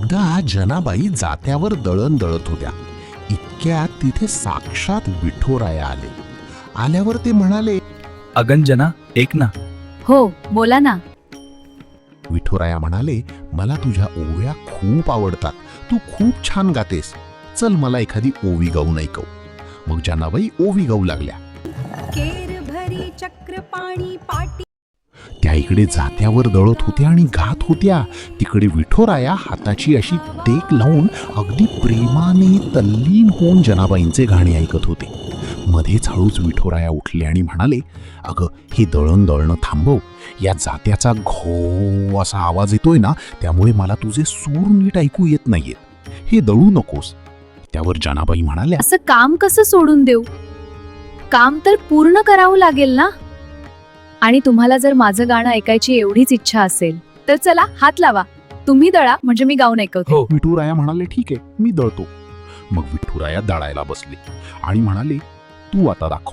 एकदा जनाबाई जात्यावर दळण दळत होत्या. इतक्यात तिथे साक्षात विठोराया आले. आल्यावर ते म्हणाले, अगं जना, ऐक ना. हो, बोला ना. विठोराया म्हणाले, मला तुझ्या ओव्या खूप आवडतात. तू खूप छान गातेस. चल मला एखादी ओवी गाऊन ऐकव. मग जनाबाई ओवी गाऊ लागल्या. केर भरी चक्र पाणी पाटी. त्या इकडे जात्यावर दळत होत्या आणि गात होत्या. तिकडे विठोराया हाताची अशी टेक लावून अगदी प्रेमाने तल्लीन होऊन जनाबाईंचे गाणे ऐकत होते. मध्येच हळूच विठोराया उठले आणि म्हणाले, अगं हे दळण दळणं थांबव. या जात्याचा घो असा आवाज येतोय ना, त्यामुळे मला तुझे सूर नीट ऐकू येत नाहीयेत. हे दळू नकोस. त्यावर जनाबाई म्हणाल्या, असं काम कसं सोडून देऊ? काम तर पूर्ण करावं लागेल ना. आणि तुम्हाला जर माझं गाणं ऐकायची एवढीच इच्छा असेल तर चला हात लावा. तुम्ही दळा, म्हणजे मी गाऊन ऐकवते. हो. विठुराया म्हणाले, ठीक आहे, मी दळतो. मग विठुराया दळायला बसले आणि म्हणाले, तू आता दाखव.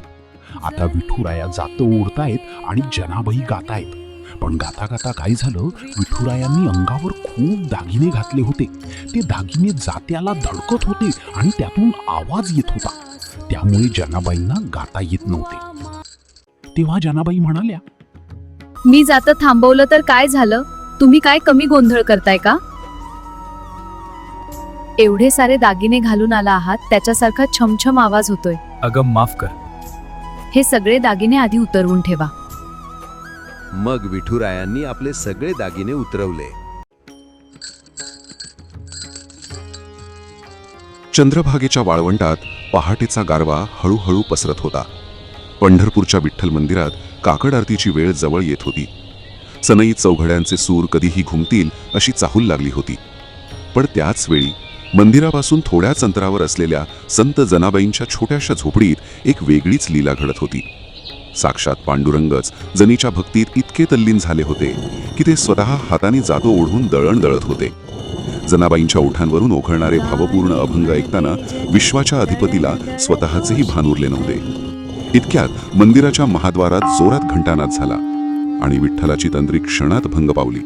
आता विठुराया जातं ओढतायत आणि जनाबाई गातायत. पण गाता गाता काय झालं, विठुरायांनी अंगावर खूप दागिने घातले होते. ते दागिने जात्याला धडकत होते आणि त्यातून आवाज येत होता. त्यामुळे जनाबाईंना गाता येत नव्हते. तेव्हा जनाबाई म्हणाल्या, मी जातं थांबवलं तर काय झालं? तुम्ही काय कमी गोंधळ करताय का? एवढे सारे दागिने घालून आला आहात, त्याच्यासारखा छमछम आवाज होतोय. अगं माफ कर. हे सगळे दागिने आधी उतरवून ठेवा. मग विठुरायांनी आपले सगळे दागिने उतरवले. चंद्रभागेच्या वाळवंटात पहाटेचा गारवा हळूहळू पसरत होता. पंढरपूरच्या विठ्ठल मंदिरात काकड आरतीची वेळ जवळ येत होती. सनई चौघड्यांचे सूर कधीही घुमतील अशी चाहूल लागली होती. पण त्याच वेळी मंदिरापासून थोड्याच अंतरावर असलेल्या संत जनाबाईंच्या छोट्याशा झोपडीत एक वेगळीच लीला घडत होती. साक्षात पांडुरंगच जनीच्या भक्तीत इतके तल्लीन झाले होते की ते स्वतः हाताने जातो ओढून दळण दळत होते. जनाबाईंच्या ओठांवरून ओघळणारे भावपूर्ण अभंग ऐकताना विश्वाच्या अधिपतीला स्वतःचेही भान उरले नव्हते. इतक्यात मंदिराच्या महाद्वारात जोरात घंटानाद झाला आणि विठ्ठलाची तंत्री क्षणात भंग पावली.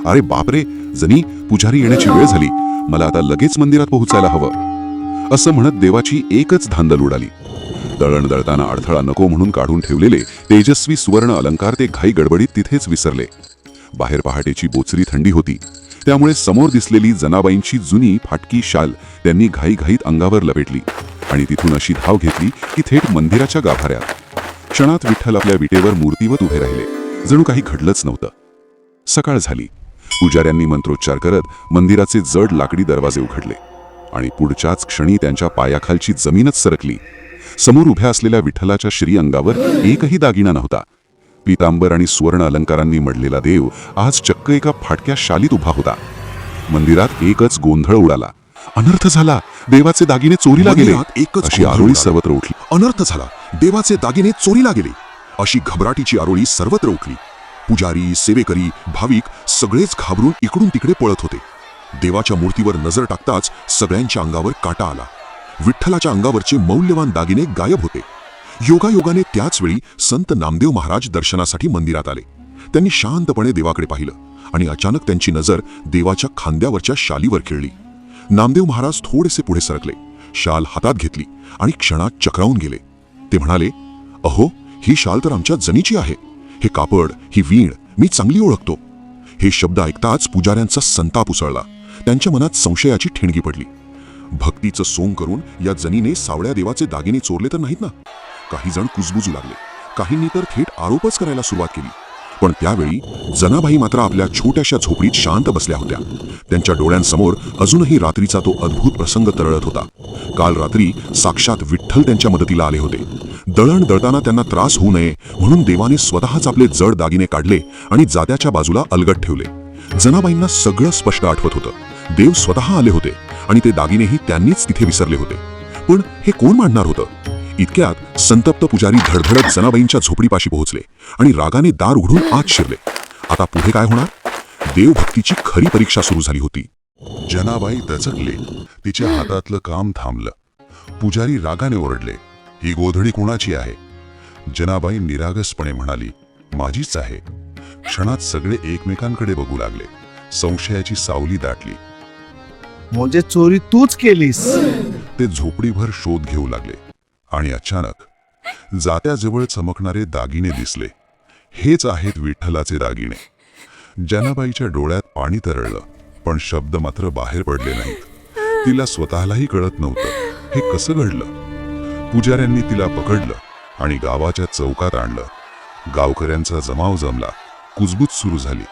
अरे बापरे जनी, पुजारी येण्याची वेळ झाली. मला आता लगेच मंदिरात पोहोचायला हवं, असं म्हणत देवाची एकच धांदल उडाली. दळण दळताना अडथळा नको म्हणून काढून ठेवलेले तेजस्वी सुवर्ण अलंकार ते घाई गडबडीत तिथेच विसरले. बाहेर पहाटेची बोचरी थंडी होती. त्यामुळे समोर दिसलेली जनाबाईंची जुनी फाटकी शाल त्यांनी घाईघाईत अंगावर लपेटली आणि तिथून अशी धाव घेतली की थेट मंदिराच्या गाभाऱ्यात. क्षणात विठ्ठल आपल्या विटेवर मूर्तीवत उभे राहिले, जणू काही घडलंच नव्हतं. सकाळ झाली. पुजाऱ्यांनी मंत्रोच्चार करत मंदिराचे जड लाकडी दरवाजे उघडले आणि पुढच्याच क्षणी त्यांच्या पायाखालची जमीनच सरकली. समोर उभ्या असलेल्या विठ्ठलाच्या श्रीअंगावर एकही दागिना नव्हता. पीतांबर आणि सुवर्ण अलंकारांनी मढलेला देव आज चक्क एका फाटक्या शालीत उभा होता. मंदिरात एकच गोंधळ उडाला. अनर्थ झाला, देवाचे दागिने चोरीला गेले अशी आरोळी सर्वत्र उठली. अनर्थ झाला, देवाचे दागिने चोरीला गेले अशी घबराटीची आरोळी सर्वत्र उठली. पुजारी, सेवेकरी, भाविक सगळेच घाबरून इकडून तिकडे पळत होते. देवाच्या मूर्तीवर नजर टाकताच सगळ्यांच्या अंगावर काटा आला. विठ्ठलाच्या अंगावरचे मौल्यवान दागिने गायब होते. योगायोगाने त्याच वेळी संत नामदेव महाराज दर्शनासाठी मंदिरात आले. त्यांनी शांतपणे देवाकडे पाहिलं आणि अचानक त्यांची नजर देवाच्या खांद्यावरच्या शालीवर खिळली. नामदेव महाराज थोडेसे पुढे सरकले, शाल हातात घेतली आणि क्षणात चक्रावून गेले. ते म्हणाले, अहो, ही शाल तर आमच्या जनीची आहे. हे कापड, ही वीण मी चांगली ओळखतो. हे शब्द ऐकताच पुजाऱ्यांचा संताप उसळला. त्यांच्या मनात संशयाची ठिणगी पडली. भक्तीचं सोंग करून या जनीने सावळ्या देवाचे दागिने चोरले तर नाहीत ना? काही जण कुजबुजू लागले. काहींनी तर थेट आरोपच करायला सुरुवात केली. पण त्यावेळी जनाबाई मात्र आपल्या छोट्याशा झोपडीत शांत बसल्या होत्या. त्यांच्या डोळ्यांसमोर अजूनही रात्रीचा तो अद्भुत प्रसंग तरळत होता. काल रात्री साक्षात विठ्ठल त्यांच्या मदतीला आले होते. दळण दळताना त्यांना त्रास होऊ नये म्हणून देवाने स्वतःच आपले जड दागिने काढले आणि जात्याच्या बाजूला अलगट ठेवले. जनाबाईंना सगळं स्पष्ट आठवत होतं. देव स्वतः आले होते आणि ते दागिनेही त्यांनीच तिथे विसरले होते. पण हे कोण मांडणार होतं? इतक्यात संतप्त पुजारी धडधडत जनाबाईंच्या झोपडीपाशी पोहोचले आणि रागाने दार उघडून आत शिरले. आता पुढे काय होणार? देवभक्तीची खरी परीक्षा सुरू झाली होती. जनाबाई दचकले. तिच्या हातातलं काम थांबलं. पुजारी रागाने ओरडले, ही गोधडी कोणाची आहे? जनाबाई निरागसपणे म्हणाली, माझीच आहे. क्षणात सगळे एकमेकांकडे बघू लागले. संशयाची सावली दाटली. म्हणजे चोरी तूच केलीस? ते झोपडीभर शोध घेऊ लागले आणि अचानक जात्याजवळ चमकणारे दागिने दिसले. हेच आहेत विठ्ठलाचे दागिने. जनाबाईच्या डोळ्यात पाणी तरळलं, पण शब्द मात्र बाहेर पडले नाहीत. तिला स्वतःलाही कळत नव्हतं हे कसं घडलं. पुजाऱ्यांनी तिला पकडलं आणि गावाच्या चौकात आणलं. गावकऱ्यांचा जमाव जमला. कुजबूज सुरू झाली.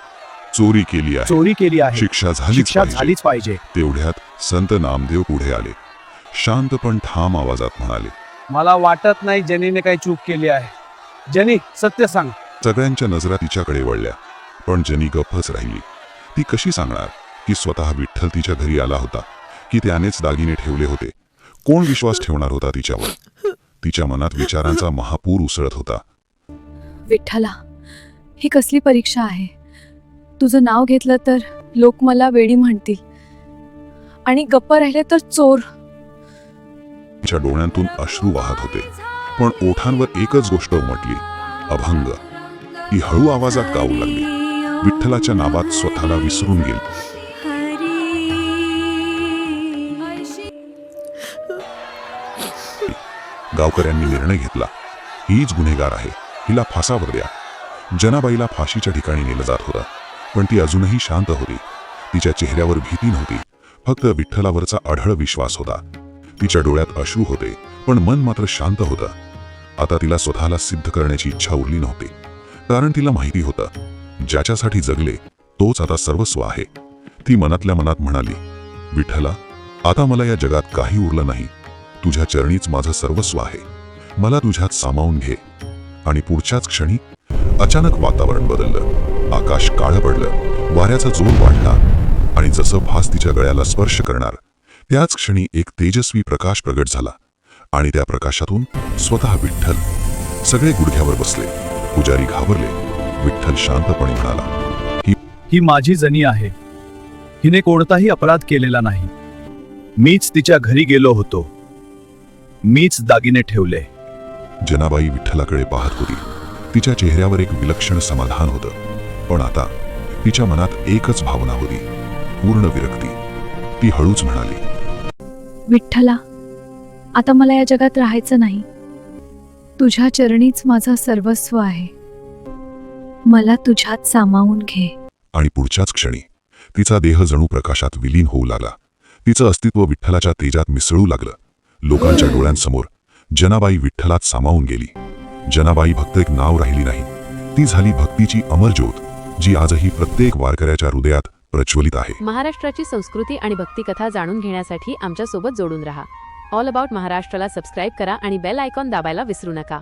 चोरी केली आहे, चोरी केली आहे, शिक्षा शिक्षा झालीच झालीच पाहिजे. तेवढ्यात संत नामदेव पुढे आले. शांत पण ठाम आवाजात म्हणाले, मला वाटत नाही जनीने काही चूक केली आहे. जनी, सत्य सांग. सगळ्यांच्या नजरा तिच्याकडे वळल्या, पण जनी गप्पच राहिली. ती कशी सांगणार की स्वतः विठ्ठल तिच्या घरी आला होता, की त्यानेच दागिने ठेवले होते? कोण विश्वास ठेवणार होता तिच्यावर? तिच्या मनात विचारांचा महापूर उसळत होता. विठ्ठला, ही कसली परीक्षा आहे? तुझं नाव घेतलं तर लोक मला वेडी म्हणतील आणि गप्प राहिले तर चोर. तिच्या डोळ्यांतून अश्रू वाहत होते, पण ओठांवर एकच गोष्ट उमटली, अभंग. ती हळू आवाजात गाऊ लागली. विठ्ठलाच्या नावात स्वतःला विसरून गेली. गावकऱ्यांनी निर्णय घेतला, हीच गुन्हेगार आहे, हिला फासावर द्या. जनाबाईला फाशीच्या ठिकाणी नेलं जात होतं, पण ती अजूनही शांत होती. तिच्या चेहऱ्यावर भीती नव्हती, फक्त विठ्ठलावरचा अढळ विश्वास होता. तिच्या डोळ्यात अश्रू होते, पण मन मात्र शांत होतं. आता तिला स्वतःला सिद्ध करण्याची इच्छा उरली नव्हती, कारण तिला माहिती होतं, ज्याच्यासाठी जगले तोच आता सर्वस्व आहे. ती मनातल्या मनात म्हणाली, विठ्ठला, आता मला या जगात काही उरलं नाही. तुझ्या चरणीच माझं सर्वस्व आहे. मला तुझ्यात सामावून घे. आणि पुढच्याच क्षणी अचानक वातावरण बदललं. आकाश काळं पडलं, वाऱ्याचा जोर वाढला आणि जसं भास तिच्या गळ्याला स्पर्श करणार त्याच क्षणी एक तेजस्वी प्रकाश प्रगट झाला. आणि त्या प्रकाशातून स्वतः विठ्ठल. सगळे गुडघ्यावर बसले. पुजारी घाबरले. विठ्ठल शांतपणे म्हणाला, ही माझी जनी आहे. हिने कोणताही अपराध केलेला नाही. मीच तिच्या घरी गेलो होतो. मीच दागिने ठेवले. जनाबाई विठ्ठलाकडे पाहत होती. तिच्या चेहऱ्यावर एक विलक्षण समाधान होतं, पण आता तिच्या मनात एकच भावना होती, पूर्ण विरक्ती. ती हळूच म्हणाली, विठ्ठला, आता मला या जगात राहायचं नाही. तुझ्या चरणीच माझं सर्वस्व आहे. मला तुझ्यात सामावून घे. आणि पुढच्याच क्षणी तिचा देह जणू प्रकाशात विलीन होऊ लागला. तिचं अस्तित्व विठ्ठलाच्या तेजात मिसळू लागलं. लोकांच्या डोळ्यांसमोर जनाबाई विठ्ठलात सामावून गेली. जनाबाई फक्त एक नाव राहिली नाही, ती झाली भक्तीची अमर ज्योत, जी आजही प्रत्येक वारकऱ्याच्या हृदयात प्रज्वलित आहे. महाराष्ट्राची संस्कृती आणि भक्तिकथा जाणून घेण्यासाठी आमच्या सोबत जोडून राहा. ऑल अबाउट महाराष्ट्राला सबस्क्राईब करा आणि बेल आयकॉन दाबायला विसरू नका.